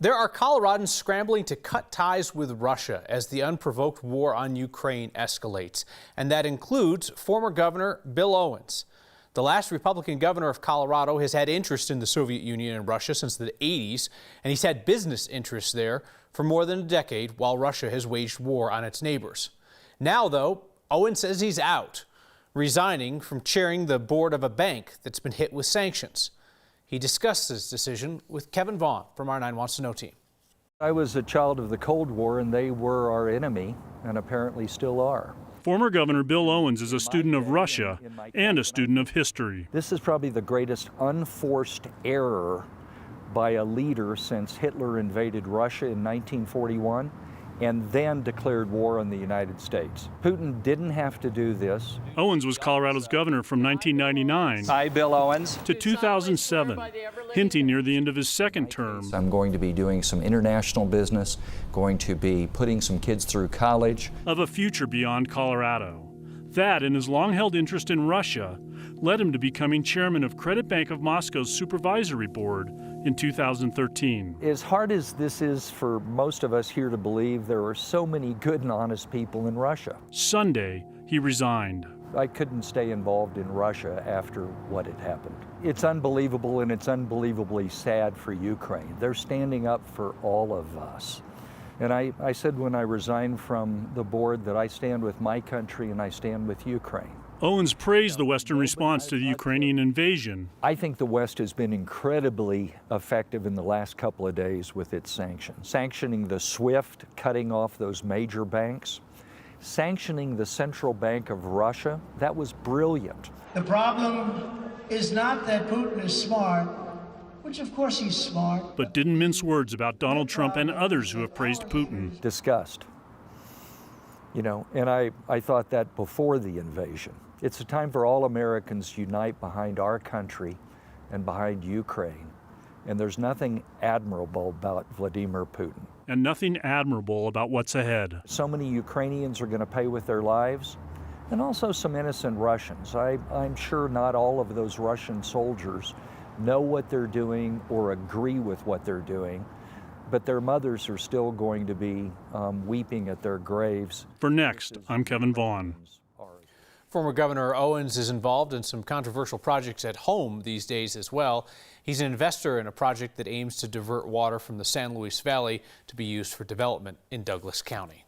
There are Coloradans scrambling to cut ties with Russia as the unprovoked war on Ukraine escalates, and that includes former Governor Bill Owens. The last Republican governor of Colorado has had interest in the Soviet Union and Russia since the 80s, and he's had business interests there for more than a decade while Russia has waged war on its neighbors. Now, though, Owens says he's out, resigning from chairing the board of a bank that's been hit with sanctions. He discussed his decision with Kevin Vaughn from our 9 Wants to Know team. I was a child of the Cold War, and they were our enemy, and apparently still are. Former Governor Bill Owens is a student of Russia and a student of history. This is probably the greatest unforced error by a leader since Hitler invaded Russia in 1941 and then declared war on the United States. Putin didn't have to do this. Owens was Colorado's governor from 1999 Hi, Bill Owens. to 2007, hinting near the end of his second term. I'm going to be doing some international business, going to be putting some kids through college. Of a future beyond Colorado. That and his long-held interest in Russia led him to becoming chairman of Credit Bank of Moscow's supervisory board in 2013. As hard as this is for most of us here to believe, there are so many good and honest people in Russia. Sunday, he resigned. I couldn't stay involved in Russia after what had happened. It's unbelievable, and it's unbelievably sad for Ukraine. They're standing up for all of us. And I said when I resigned from the board that I stand with my country and I stand with Ukraine. Owens praised the Western response to the Ukrainian invasion. I think the West has been incredibly effective in the last couple of days with its sanctions. Sanctioning the SWIFT, cutting off those major banks. Sanctioning the Central Bank of Russia, that was brilliant. The problem is not that Putin is smart, which of course he's smart. But didn't mince words about Donald Trump and others who have praised Putin. Disgust. You know, and I thought that before the invasion. It's a time for all Americans to unite behind our country and behind Ukraine. And there's nothing admirable about Vladimir Putin. And nothing admirable about what's ahead. So many Ukrainians are going to pay with their lives, and also some innocent Russians. I'm sure not all of those Russian soldiers know what they're doing or agree with what they're doing, but their mothers are still going to be weeping at their graves. For Next, I'm Kevin Vaughn. Former Governor Owens is involved in some controversial projects at home these days as well. He's an investor in a project that aims to divert water from the San Luis Valley to be used for development in Douglas County.